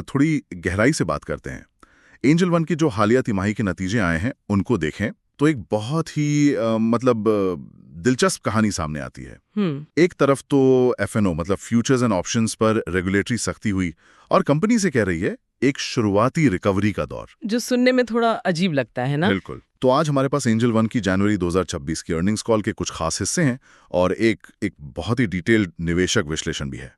थोड़ी गहराई से बात करते हैं। एंजल वन की जो हालिया तिमाही के नतीजे आए हैं उनको देखें तो एक बहुत ही दिलचस्प कहानी सामने आती है। एक तरफ तो एफएनओ मतलब फ्यूचर्स एंड ऑप्शंस पर रेगुलेटरी सख्ती हुई और कंपनी से कह रही है एक शुरुआती रिकवरी का दौर, जो सुनने में थोड़ा अजीब लगता है ना। बिल्कुल। तो आज हमारे पास एंजल वन की जनवरी 2026 की अर्निंग्स कॉल के कुछ खास हिस्से हैं और एक बहुत ही डिटेल्ड निवेशक विश्लेषण भी है।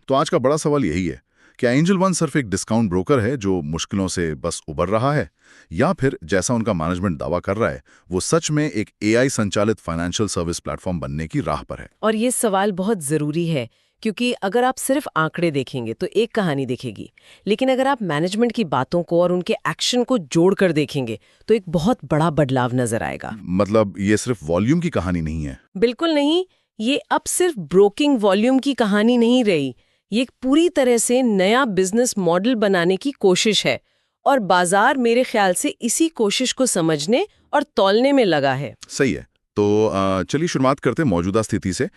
तो आज का बड़ा सवाल यही है, क्या एंजल वन सिर्फ एक डिस्काउंट ब्रोकर है जो मुश्किलों से बस उबर रहा है, या फिर जैसा उनका मैनेजमेंट दावा कर रहा है वो सच में एक एआई संचालित फाइनेंशियल सर्विस प्लेटफॉर्म बनने की राह पर है? और ये सवाल बहुत जरूरी है क्योंकि अगर आप सिर्फ आंकड़े देखेंगे तो एक कहानी दिखेगी, लेकिन अगर आप मैनेजमेंट की बातों को और उनके एक्शन को जोड़कर देखेंगे तो एक बहुत बड़ा बदलाव नजर आएगा। मतलब ये सिर्फ वॉल्यूम की कहानी नहीं है? बिल्कुल नहीं, ये अब सिर्फ ब्रोकिंग वॉल्यूम की कहानी नहीं रही, ये एक पूरी तरह से नया बिजनेस मॉडल बनाने की कोशिश है और बाजार मेरे ख्याल से इसी कोशिश को समझने और तौलने में लगा है। सही है। तो चलिए शुरुआत करते हैं मौजूदा स्थिति से।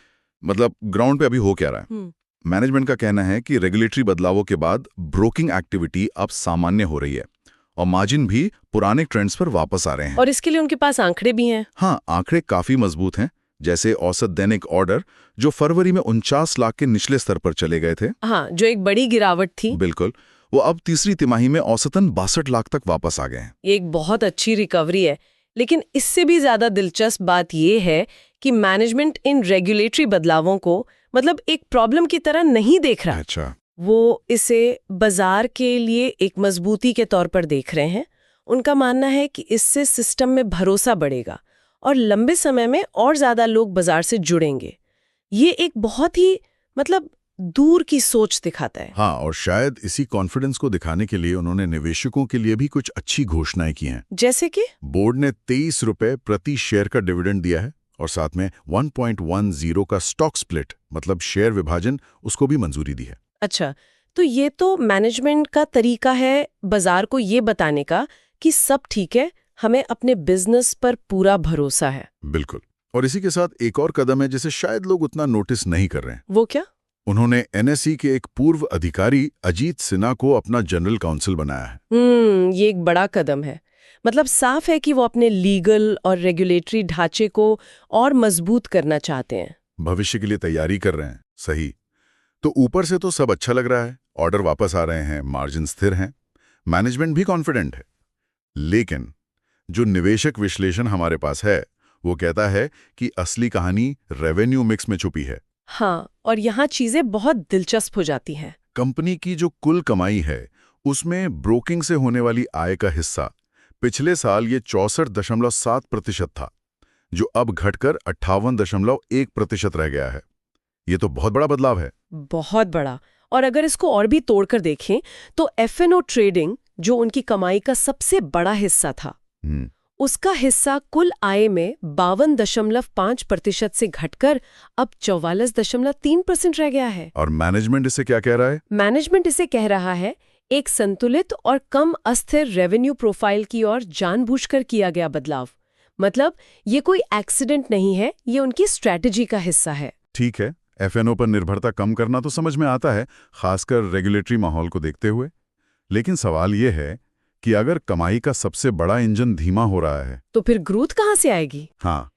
मतलब ग्राउंड पे अभी हो क्या रहा है? मैनेजमेंट का कहना है कि रेगुलेटरी बदलावों के बाद ब्रोकिंग एक्टिविटी अब सामान्य हो रही है और मार्जिन भी पुराने ट्रेंड्स पर वापस आ रहे हैं। और इसके लिए उनके पास आंकड़े भी हैं। हाँ, आंकड़े काफी मजबूत हैं। जैसे औसत दैनिक ऑर्डर जो फरवरी में 49 लाख के निचले स्तर पर चले गए थे, हाँ, जो एक बड़ी गिरावट थी, बिल्कुल, वो अब तीसरी तिमाही में औसतन 62 लाख तक वापस आ गए हैं। एक बहुत अच्छी रिकवरी है। लेकिन इससे भी ज्यादा दिलचस्प बात यह है कि मैनेजमेंट इन रेगुलेटरी बदलावों को मतलब एक प्रॉब्लम की तरह नहीं देख रहा। अच्छा। वो इसे बाजार के लिए एक मजबूती के तौर पर देख रहे हैं। उनका मानना है कि इससे सिस्टम में भरोसा बढ़ेगा और लंबे समय में और ज्यादा लोग बाजार से जुड़ेंगे। ये एक बहुत ही मतलब दूर की सोच दिखाता है। हाँ, और शायद इसी कॉन्फिडेंस को दिखाने के लिए उन्होंने निवेशकों के लिए भी कुछ अच्छी घोषणाएं की हैं। जैसे कि बोर्ड ने 23 रुपए प्रति शेयर का डिविडेंड दिया है और साथ में 1.10 का स्टॉक स्प्लिट मतलब शेयर विभाजन उसको भी मंजूरी दी है। अच्छा, तो ये तो मैनेजमेंट का तरीका है बाजार को ये बताने का कि सब ठीक है, हमें अपने बिजनेस पर पूरा भरोसा है। बिल्कुल। और इसी के साथ एक और कदम है जिसे शायद लोग उतना नोटिस नहीं कर रहे हैं। वो क्या? उन्होंने एनएसई के एक पूर्व अधिकारी अजीत सिन्हा को अपना जनरल काउंसिल बनाया है। ये एक बड़ा कदम है। मतलब साफ है कि वो अपने लीगल और रेगुलेटरी ढांचे को और मजबूत करना चाहते हैं, भविष्य के लिए तैयारी कर रहे हैं। सही। तो ऊपर से तो सब अच्छा लग रहा है, ऑर्डर वापस आ रहे हैं, मार्जिन स्थिर हैं, मैनेजमेंट भी कॉन्फिडेंट है। लेकिन जो निवेशक विश्लेषण हमारे पास है वो कहता है कि असली कहानी रेवेन्यू मिक्स में छुपी है। हाँ, और यहाँ चीजें बहुत दिलचस्प हो जाती हैं। कंपनी की जो कुल कमाई है उसमें ब्रोकिंग से होने वाली आय का हिस्सा पिछले साल ये 64.7% था, जो अब घटकर 58.1% रह गया है। ये तो बहुत बड़ा बदलाव है। बहुत बड़ा। और अगर इसको और भी तोड़कर देखें तो एफएनओ ट्रेडिंग जो उनकी कमाई का सबसे बड़ा हिस्सा था, उसका हिस्सा कुल आय में 52.5% से घटकर अब 44.3% रह गया है। और मैनेजमेंट इसे क्या कह रहा है? मैनेजमेंट इसे कह रहा है एक संतुलित और कम अस्थिर रेवेन्यू प्रोफाइल की ओर जानबूझकर किया गया बदलाव। मतलब ये कोई एक्सीडेंट नहीं है, ये उनकी स्ट्रैटेजी का हिस्सा है। ठीक है, एफएनओ पर निर्भरता कम करना तो समझ में आता है, खासकर रेगुलेटरी माहौल को देखते हुए। लेकिन सवाल ये है कि अगर कमाई का सबसे बड़ा इंजन धीमा हो रहा है तो फिर ग्रोथ कहाँ से आएगी? हाँ,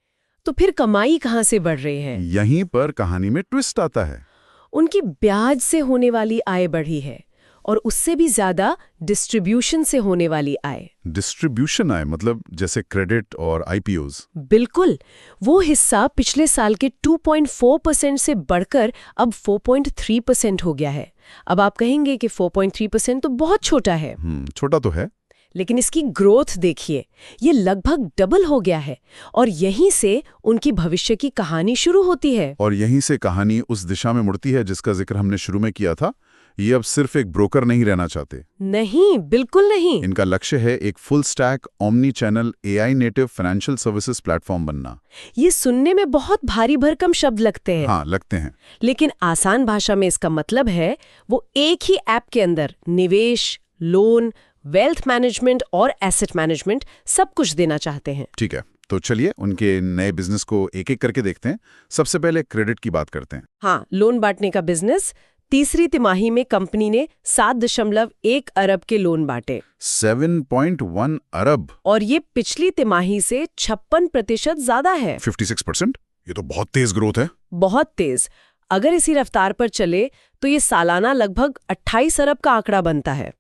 तो फिर कमाई कहाँ से बढ़ रही है? यहीं पर कहानी में ट्विस्ट आता है। उनकी ब्याज से होने वाली आय बढ़ी है और उससे भी ज्यादा डिस्ट्रीब्यूशन से होने वाली आय। डिस्ट्रीब्यूशन आय मतलब जैसे क्रेडिट और आईपीओज? बिल्कुल। वो हिस्सा पिछले साल के 2.4% से बढ़कर अब 4.3% हो गया है। अब आप कहेंगे कि 4.3% तो बहुत छोटा है। छोटा तो है, लेकिन इसकी ग्रोथ देखिए, ये लगभग डबल हो गया है और यहीं से उनकी भविष्य की कहानी शुरू होती है। और यहीं से कहानी उस दिशा में मुड़ती है जिसका जिक्र हमने शुरू में किया था। ये अब सिर्फ एक ब्रोकर नहीं रहना चाहते। नहीं, बिल्कुल नहीं। इनका लक्ष्य है एक full stack omni channel AI native financial services platform बनना। ये सुनने में बहुत भारी भरकम शब्द लगते हैं। हाँ, लगते हैं। लेकिन आसान भाषा में इसका मतलब है वो एक ही ऐप के अंदर निवेश, लोन, वेल्थ मैनेजमेंट और एसेट मैनेजमेंट सब कुछ देना चाहते हैं। ठीक है, तो चलिए उनके नए बिजनेस को एक एक करके देखते हैं। सबसे पहले क्रेडिट की बात करते हैं। हाँ, लोन बांटने का बिजनेस तीसरी तिमाही में कंपनी ने 7.1 अरब के लोन बांटे। 7.1 अरब। और ये पिछली तिमाही से 56% ज्यादा है। 56%? ये तो बहुत तेज ग्रोथ है। बहुत तेज। अगर इसी रफ्तार पर चले तो ये सालाना लगभग 28 अरब का आंकड़ा बनता है।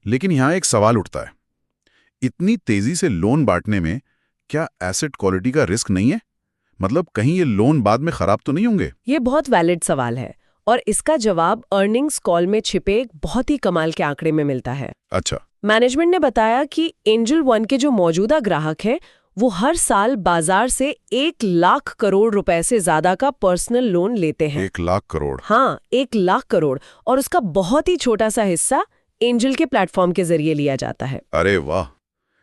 लेकिन यहाँ एक सवाल उठता है, इतनी तेजी से लोन बांटने में क्या एसेट क्वालिटी का रिस्क नहीं है? मतलब कहीं ये लोन बाद में खराब तो नहीं होंगे? ये बहुत वैलिड सवाल है और इसका जवाब अर्निंग्स कॉल में छिपे एक बहुत ही कमाल के आंकड़े में मिलता है। अच्छा। मैनेजमेंट ने बताया कि एंजल वन के जो मौजूदा ग्राहक हैं वो हर साल बाजार से 1 लाख करोड़ रुपए से ज्यादा का पर्सनल लोन लेते हैं। 1 लाख करोड़? हाँ, 1 लाख करोड़। और उसका बहुत ही छोटा सा हिस्सा एंजल के प्लेटफॉर्म के जरिए लिया जाता है। अरे वाह,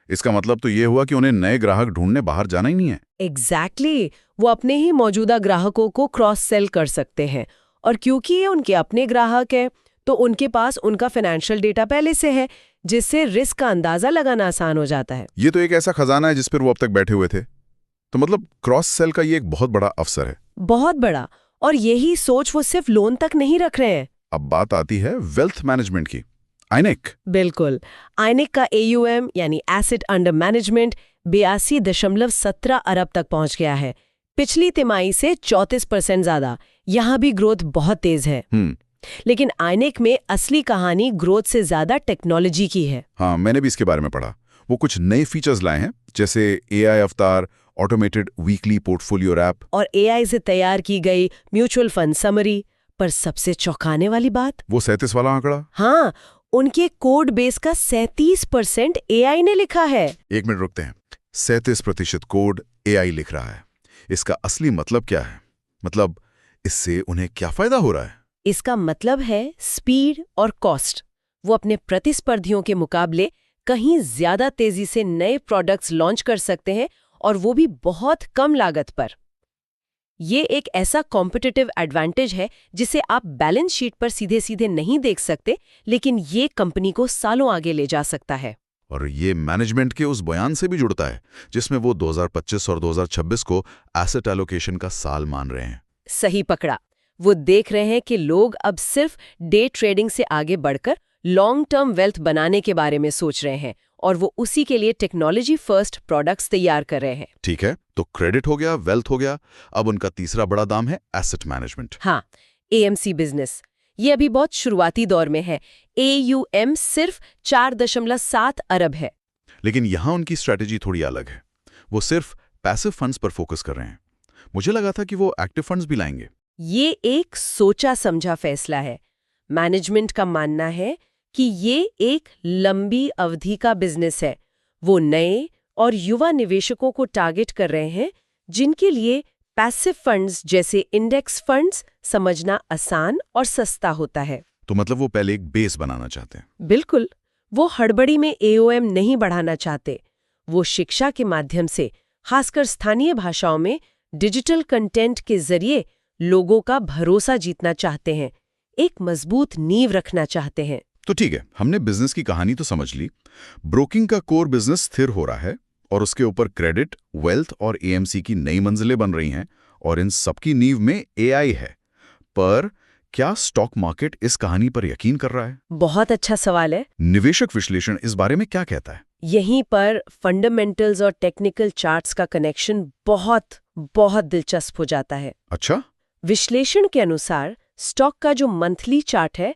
इसका मतलब तो ये हुआ कि उन्हें नए ग्राहक ढूंढने बाहर जाना ही नहीं है। एग्जैक्टली। वो अपने ही मौजूदा ग्राहकों को क्रॉस सेल कर सकते हैं और क्योंकि ये उनके अपने ग्राहक हैं तो उनके पास उनका फाइनेंशियल डेटा पहले से है, जिससे रिस्क का अंदाजा लगाना आसान हो जाता है। ये तो एक ऐसा खजाना है जिस पर वो अब तक बैठे हुए थे। तो मतलब क्रॉस सेल का ये एक बहुत बड़ा अवसर है। बहुत बड़ा। और यही सोच वो सिर्फ लोन तक नहीं रख रहे हैं। अब बात आती है वेल्थ मैनेजमेंट की। आइनेक। बिल्कुल। आइनेक का AUM यानी एसेट अंडर मैनेजमेंट 82.17 अरब तक पहुंच गया है। पिछली तिमाही से 34% ज्यादा। यहाँ भी ग्रोथ बहुत तेज है। लेकिन आइनेक में असली कहानी ग्रोथ से ज्यादा टेक्नोलॉजी की है। हाँ, मैंने भी इसके बारे में पढ़ा। वो कुछ नए फीचर्स लाए हैं, जैसे AI अवतार, ऑटोमेटेड वीकली पोर्टफोलियो रैप और AI से तैयार की गई म्यूचुअल फंड समरी। पर सबसे चौंकाने वाली बात, वो 37 वाला आंकड़ा। हाँ, उनके कोड बेस का 37% AI ने लिखा है। 1 मिनट रुकते हैं। 37% कोड AI लिख रहा है। इसका असली मतलब क्या है? मतलब इससे उन्हें क्या फायदा हो रहा है? इसका मतलब है स्पीड और कॉस्ट। वो अपने प्रतिस्पर्धियों के मुकाबले कहीं ज्यादा तेजी से नए प्रोडक्ट्स लॉन्च कर सकते हैं और वो भी बहुत कम लागत पर। ये एक ऐसा कॉम्पिटिटिव एडवांटेज है जिसे आप बैलेंस शीट पर सीधे सीधे नहीं देख सकते, लेकिन ये कंपनी को सालों आगे ले जा सकता है। और ये मैनेजमेंट के उस बयान से भी जुड़ता है जिसमें वो 2025 और 2026 को एसेट एलोकेशन का साल मान रहे हैं। सही पकड़ा। वो देख रहे हैं कि लोग अब सिर्फ डे ट्रेडिंग से आगे बढ़कर लॉन्ग टर्म वेल्थ बनाने के बारे में सोच रहे हैं और वो उसी के लिए टेक्नोलॉजी फर्स्ट प्रोडक्ट्स तैयार कर रहे हैं। ठीक है, तो क्रेडिट हो गया, वेल्थ हो गया, अब उनका तीसरा बड़ा दाम है एसेट मैनेजमेंट। हाँ, AMC बिजनेस। ये अभी बहुत शुरुआती दौर में है। AUM सिर्फ 4.7 अरब है। लेकिन यहाँ उनकी स्ट्रैटेजी थोड़ी अलग है। वो सिर्फ पैसिव फंड्स पर फोकस कर रहे हैं। मुझे लगा था कि वो एक्टिव फंड्स भी लाएंगे। ये एक सोचा समझा फैसला है। मैनेजमेंट का मानना है कि ये एक लंबी अवधि का बिजनेस है। वो नए और युवा निवेशकों को टारगेट कर रहे हैं जिनके लिए पैसिव फंड्स जैसे इंडेक्स फंड्स समझना आसान और सस्ता होता है। तो मतलब वो पहले एक बेस बनाना चाहते हैं। बिल्कुल। वो हड़बड़ी में AUM नहीं बढ़ाना चाहते। वो शिक्षा के माध्यम से, खासकर स्थानीय भाषाओं में डिजिटल कंटेंट के जरिए लोगों का भरोसा जीतना चाहते हैं, एक मजबूत नींव रखना चाहते हैं। तो ठीक है, हमने बिजनेस की कहानी तो समझ ली। ब्रोकिंग का कोर बिजनेस स्थिर हो रहा है और उसके ऊपर क्रेडिट, वेल्थ और AMC की नई मंजिलें बन रही हैं और इन सबकी नींव में AI है। पर क्या स्टॉक मार्केट इस कहानी पर यकीन कर रहा है? बहुत अच्छा सवाल है। निवेशक विश्लेषण इस बारे में क्या कहता है? यहीं पर फंडामेंटल्स और टेक्निकल चार्ट्स का कनेक्शन बहुत बहुत दिलचस्प हो जाता है। अच्छा? विश्लेषण के अनुसार स्टॉक का जो मंथली चार्ट है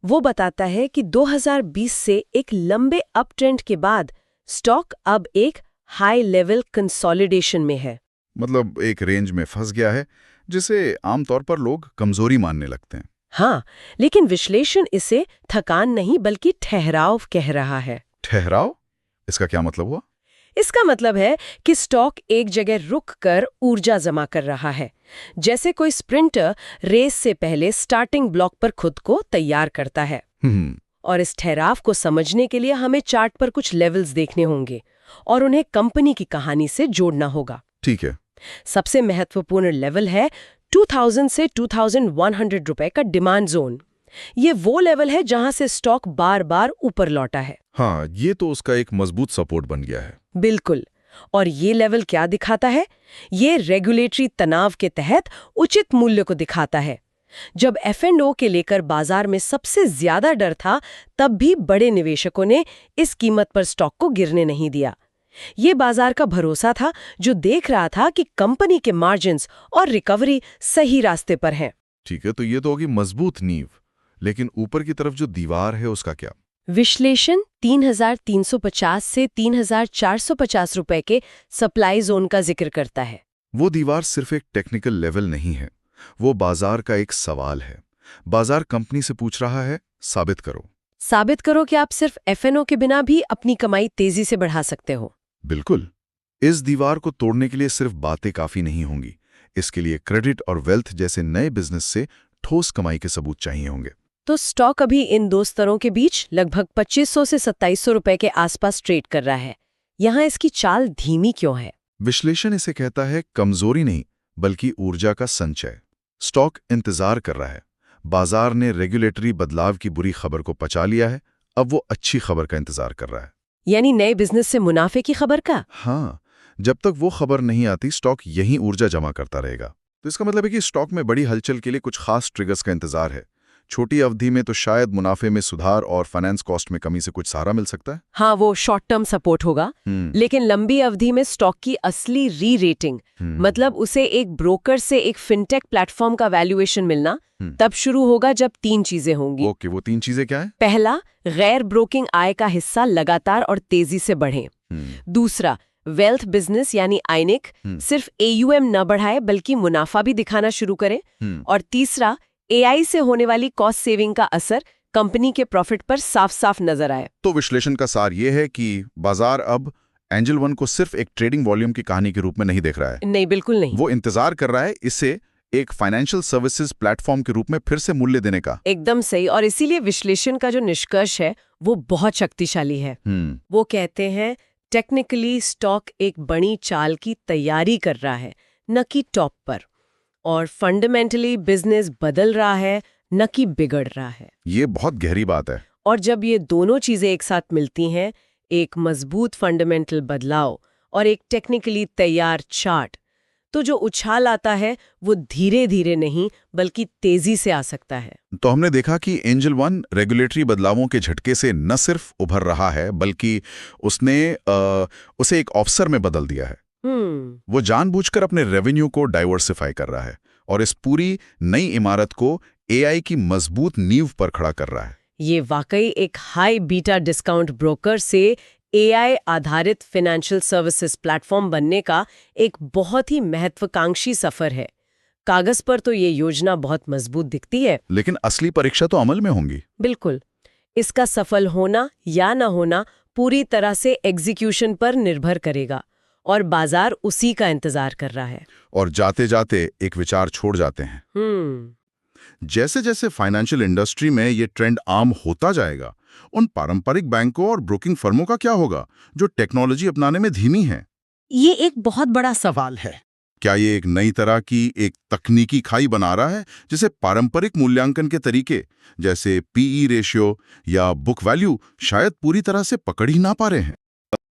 वो बताता है कि 2020 से एक लंबे अप ट्रेंड के बाद स्टॉक अब एक हाई लेवल कंसोलिडेशन में है। मतलब एक रेंज में फंस गया है जिसे आमतौर पर लोग कमजोरी मानने लगते हैं। हाँ, लेकिन विश्लेषण इसे थकान नहीं बल्कि ठहराव कह रहा है। ठहराव? इसका क्या मतलब हुआ? इसका मतलब है कि स्टॉक एक जगह रुक कर ऊर्जा जमा कर रहा है, जैसे कोई स्प्रिंटर रेस से पहले स्टार्टिंग ब्लॉक पर खुद को तैयार करता है। और इस ठहराव को समझने के लिए हमें चार्ट पर कुछ लेवल्स देखने होंगे और उन्हें कंपनी की कहानी से जोड़ना होगा। ठीक है। सबसे महत्वपूर्ण लेवल है 2000 से 2100 रुपए का डिमांड जोन। ये वो लेवल है जहां से स्टॉक बार बार ऊपर लौटा है। हाँ, ये तो उसका एक मजबूत सपोर्ट बन गया है। बिल्कुल। और ये लेवल क्या दिखाता है? ये रेगुलेटरी तनाव के तहत उचित मूल्य को दिखाता है। जब F&O के लेकर बाजार में सबसे ज्यादा डर था, तब भी बड़े निवेशकों ने इस कीमत पर स्टॉक को गिरने नहीं दिया। ये बाजार का भरोसा था जो देख रहा था कि कंपनी के मार्जिन्स और रिकवरी सही रास्ते पर हैं। ठीक है, तो ये तो होगी मजबूत नींव, लेकिन ऊपर की तरफ जो दीवार है उसका क्या? विश्लेषण 3,350 से 3,450 रुपए के सप्लाई जोन का जिक्र करता है। वो दीवार सिर्फ एक टेक्निकल लेवल नहीं है, वो बाजार का एक सवाल है। बाजार कंपनी से पूछ रहा है, साबित करो कि आप सिर्फ F&O के बिना भी अपनी कमाई तेजी से बढ़ा सकते हो। बिल्कुल। इस दीवार को तोड़ने के लिए सिर्फ बातें काफी नहीं होंगी, इसके लिए क्रेडिट और वेल्थ जैसे नए बिजनेस से ठोस कमाई के सबूत चाहिए होंगे। तो स्टॉक अभी इन दो स्तरों के बीच लगभग 2500 से 2700 रुपए के आसपास ट्रेड कर रहा है। यहाँ इसकी चाल धीमी क्यों है? विश्लेषण इसे कहता है कमजोरी नहीं, बल्कि ऊर्जा का संचय। स्टॉक इंतजार कर रहा है। बाजार ने रेगुलेटरी बदलाव की बुरी खबर को पचा लिया है, अब वो अच्छी खबर का इंतजार कर रहा है। यानी नए बिजनेस से मुनाफे की खबर का? हाँ, जब तक वो खबर नहीं आती स्टॉक यहीं ऊर्जा जमा करता रहेगा। तो इसका मतलब है कि स्टॉक में बड़ी हलचल के लिए कुछ खास ट्रिगर्स का इंतजार है। छोटी अवधि में तो शायद मुनाफे में सुधार और फाइनेंस कॉस्ट में कमी से कुछ सहारा मिल सकता है। हाँ, वो शॉर्ट टर्म सपोर्ट होगा। लेकिन लंबी अवधि में स्टॉक की असली री रेटिंग, मतलब उसे एक ब्रोकर से एक फिनटेक प्लेटफॉर्म का वैल्यूएशन मिलना, तब शुरू होगा जब 3 चीजें होंगी। ओके, वो 3 चीजें क्या है? पहला, गैर ब्रोकिंग आय का हिस्सा लगातार और तेजी से बढ़े। दूसरा, वेल्थ बिजनेस यानी आइनिक सिर्फ AUM न बढ़ाए बल्कि मुनाफा भी दिखाना शुरू करे। और तीसरा, AI से होने वाली कॉस्ट सेविंग का असर कंपनी के प्रॉफिट पर साफ साफ नजर आए। तो विश्लेषण का सार ये है कि बाजार अब एंजल वन को सिर्फ एक ट्रेडिंग वॉल्यूम की कहानी के रूप में नहीं देख रहा है। नहीं, बिल्कुल नहीं। वो इंतजार कर रहा है इसे एक फाइनेंशियल सर्विसेज प्लेटफॉर्म के रूप में फिर से मूल्य देने का। एकदम सही। और इसीलिए विश्लेषण का जो निष्कर्ष है वो बहुत शक्तिशाली है। वो कहते हैं टेक्निकली स्टॉक एक बड़ी चाल की तैयारी कर रहा है, न कि टॉप पर, और फंडामेंटली बिजनेस बदल रहा है, न कि बिगड़ रहा है। ये बहुत गहरी बात है। और जब ये दोनों चीजें एक साथ मिलती हैं, एक मजबूत फंडामेंटल बदलाव और एक टेक्निकली तैयार चार्ट, तो जो उछाल आता है वो धीरे धीरे नहीं बल्कि तेजी से आ सकता है। तो हमने देखा कि एंजल वन रेगुलेटरी बदलावों के झटके से न सिर्फ उभर रहा है, बल्कि उसे एक अवसर में बदल दिया है। वो जानबूझकर अपने रेवेन्यू को डाइवर्सिफाई कर रहा है और इस पूरी नई इमारत को AI की मजबूत नींव पर खड़ा कर रहा है। ये वाकई एक हाई बीटा डिस्काउंट ब्रोकर से AI आधारित फाइनेंशियल सर्विसेज प्लेटफॉर्म बनने का एक बहुत ही महत्वाकांक्षी सफर है। कागज पर तो ये योजना बहुत मजबूत दिखती है, लेकिन असली परीक्षा तो अमल में होंगी। बिल्कुल। इसका सफल होना या न होना पूरी तरह से एग्जीक्यूशन पर निर्भर करेगा, और बाजार उसी का इंतजार कर रहा है। और जाते जाते एक विचार छोड़ जाते हैं। जैसे जैसे फाइनेंशियल इंडस्ट्री में ये ट्रेंड आम होता जाएगा, उन पारंपरिक बैंकों और ब्रोकिंग फर्मों का क्या होगा जो टेक्नोलॉजी अपनाने में धीमी है? ये एक बहुत बड़ा सवाल है। क्या ये एक नई तरह की एक तकनीकी खाई बना रहा है जिसे पारंपरिक मूल्यांकन के तरीके जैसे PE रेशियो या बुक वैल्यू शायद पूरी तरह से पकड़ ही ना पा रहे हैं?